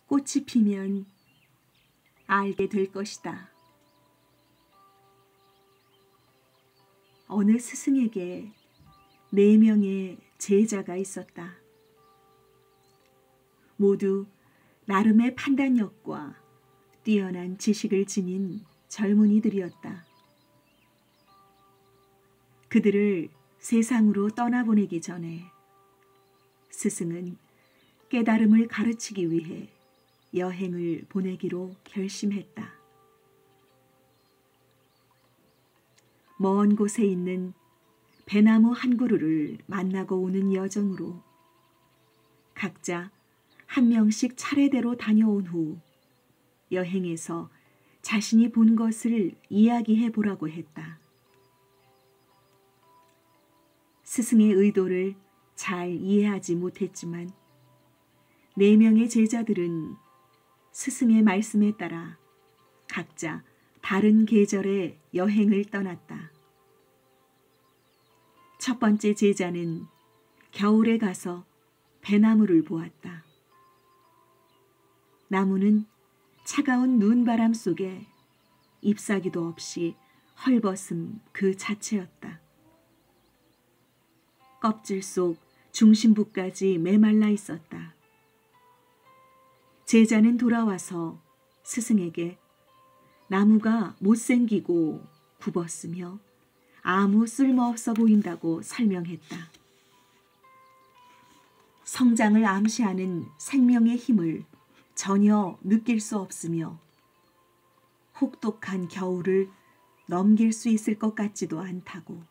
꽃이 피면 알게 될 것이다. 어느 스승에게 4명의 제자가 있었다. 모두 나름의 판단력과 뛰어난 지식을 지닌 젊은이들이었다. 그들을 세상으로 떠나보내기 전에 스승은 깨달음을 가르치기 위해 여행을 보내기로 결심했다. 먼 곳에 있는 배나무 한 그루를 만나고 오는 여정으로 각자 한 명씩 차례대로 다녀온 후 여행에서 자신이 본 것을 이야기해 보라고 했다. 스승의 의도를 잘 이해하지 못했지만 4명의 제자들은 스승의 말씀에 따라 각자 다른 계절의 여행을 떠났다. 첫 번째 제자는 겨울에 가서 배나무를 보았다. 나무는 차가운 눈바람 속에 잎사귀도 없이 헐벗음 그 자체였다. 껍질 속 중심부까지 메말라 있었다. 제자는 돌아와서 스승에게 나무가 못생기고 굽었으며 아무 쓸모없어 보인다고 설명했다. 성장을 암시하는 생명의 힘을 전혀 느낄 수 없으며 혹독한 겨울을 넘길 수 있을 것 같지도 않다고.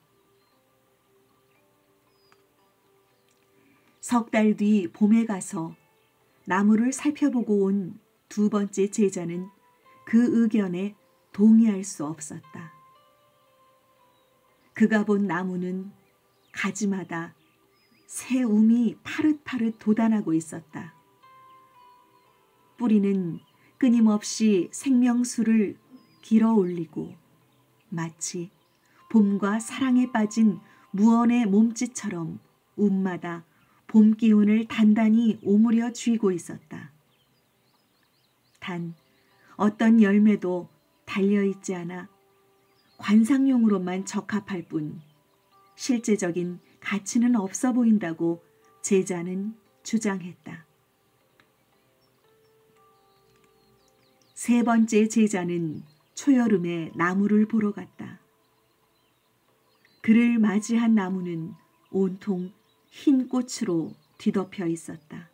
석 달 뒤 봄에 가서 나무를 살펴보고 온 2번째 제자는 그 의견에 동의할 수 없었다. 그가 본 나무는 가지마다 새 움이 파릇파릇 돋아나고 있었다. 뿌리는 끊임없이 생명수를 길어 올리고 마치 봄과 사랑에 빠진 무언의 몸짓처럼 움마다 봄 기운을 단단히 오므려 쥐고 있었다. 단 어떤 열매도 달려있지 않아 관상용으로만 적합할 뿐 실제적인 가치는 없어 보인다고 제자는 주장했다. 3번째 제자는 초여름에 나무를 보러 갔다. 그를 맞이한 나무는 온통 흰 꽃으로 뒤덮여 있었다.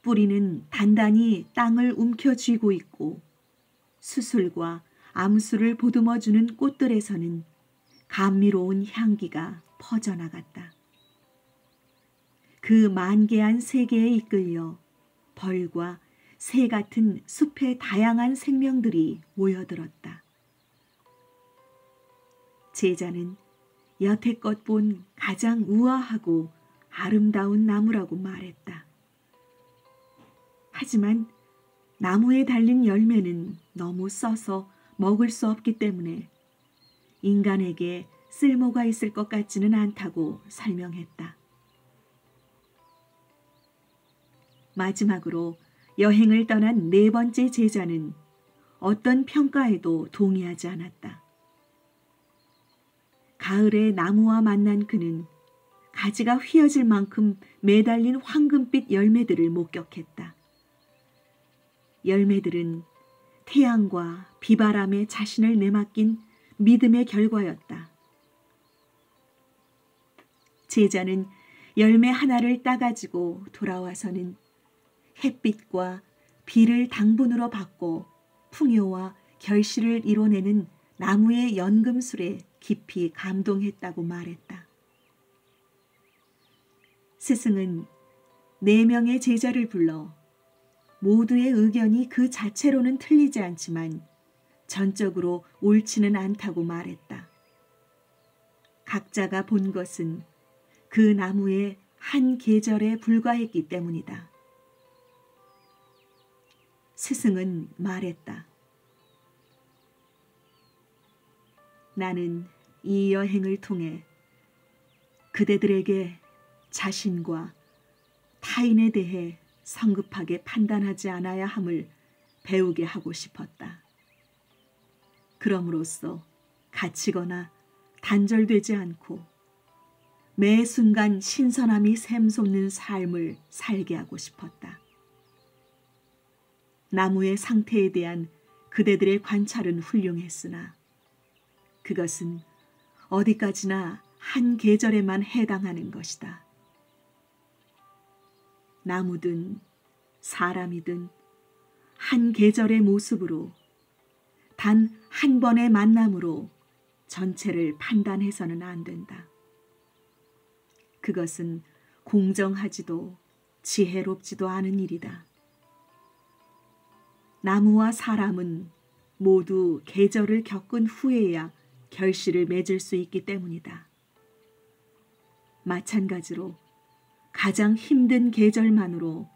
뿌리는 단단히 땅을 움켜쥐고 있고 수술과 암수를 보듬어주는 꽃들에서는 감미로운 향기가 퍼져나갔다. 그 만개한 세계에 이끌려 벌과 새 같은 숲의 다양한 생명들이 모여들었다. 제자는 여태껏 본 가장 우아하고 아름다운 나무라고 말했다. 하지만 나무에 달린 열매는 너무 써서 먹을 수 없기 때문에 인간에게 쓸모가 있을 것 같지는 않다고 설명했다. 마지막으로 여행을 떠난 4번째 제자는 어떤 평가에도 동의하지 않았다. 가을에 나무와 만난 그는 가지가 휘어질 만큼 매달린 황금빛 열매들을 목격했다. 열매들은 태양과 비바람에 자신을 내맡긴 믿음의 결과였다. 제자는 열매 하나를 따가지고 돌아와서는 햇빛과 비를 당분으로 받고 풍요와 결실을 이뤄내는 나무의 연금술에 깊이 감동했다고 말했다. 스승은 4명의 제자를 불러 모두의 의견이 그 자체로는 틀리지 않지만 전적으로 옳지는 않다고 말했다. 각자가 본 것은 그 나무의 한 계절에 불과했기 때문이다. 스승은 말했다. 나는 이 여행을 통해 그대들에게 자신과 타인에 대해 성급하게 판단하지 않아야 함을 배우게 하고 싶었다. 그럼으로써 갇히거나 단절되지 않고 매 순간 신선함이 샘솟는 삶을 살게 하고 싶었다. 나무의 상태에 대한 그대들의 관찰은 훌륭했으나 그것은 어디까지나 한 계절에만 해당하는 것이다. 나무든 사람이든 한 계절의 모습으로 단 한 번의 만남으로 전체를 판단해서는 안 된다. 그것은 공정하지도 지혜롭지도 않은 일이다. 나무와 사람은 모두 계절을 겪은 후에야 결실을 맺을 수 있기 때문이다. 마찬가지로 가장 힘든 계절만으로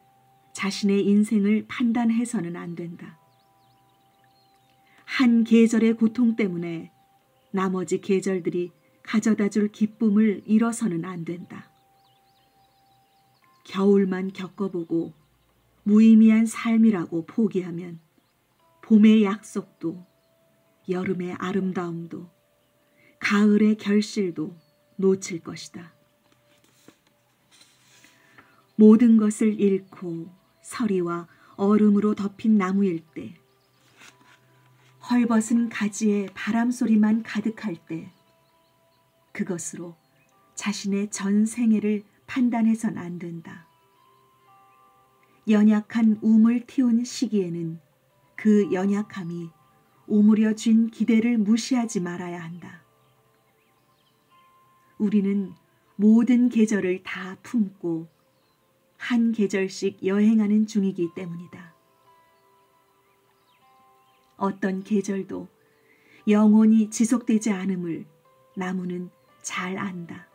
자신의 인생을 판단해서는 안 된다. 한 계절의 고통 때문에 나머지 계절들이 가져다 줄 기쁨을 잃어서는 안 된다. 겨울만 겪어보고 무의미한 삶이라고 포기하면 봄의 약속도 여름의 아름다움도 가을의 결실도 놓칠 것이다. 모든 것을 잃고 서리와 얼음으로 덮인 나무일 때, 헐벗은 가지에 바람소리만 가득할 때, 그것으로 자신의 전 생애를 판단해선 안 된다. 연약한 움을 틔운 시기에는 그 연약함이 오므려 쥔 기대를 무시하지 말아야 한다. 우리는 모든 계절을 다 품고 한 계절씩 여행하는 중이기 때문이다. 어떤 계절도 영원히 지속되지 않음을 나무는 잘 안다.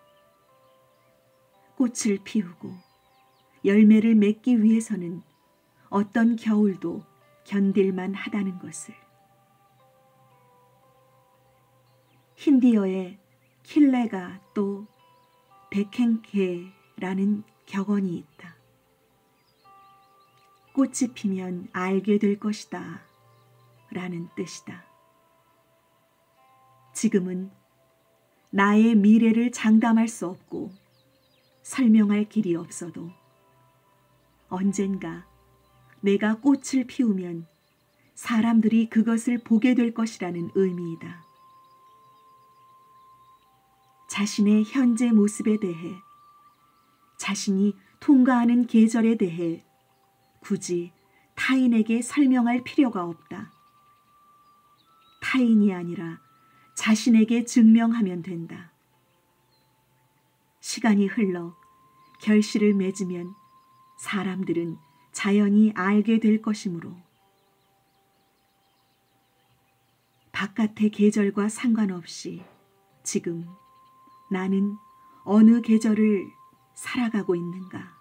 꽃을 피우고 열매를 맺기 위해서는 어떤 겨울도 견딜만 하다는 것을. 힌디어에 킬레가 또 데켄케라는 격언이 있다. 꽃이 피면 알게 될 것이다 라는 뜻이다. 지금은 나의 미래를 장담할 수 없고 설명할 길이 없어도 언젠가 내가 꽃을 피우면 사람들이 그것을 보게 될 것이라는 의미이다. 자신의 현재 모습에 대해, 자신이 통과하는 계절에 대해 굳이 타인에게 설명할 필요가 없다. 타인이 아니라 자신에게 증명하면 된다. 시간이 흘러 결실을 맺으면 사람들은 자연히 알게 될 것이므로 바깥의 계절과 상관없이 지금 나는 어느 계절을 살아가고 있는가?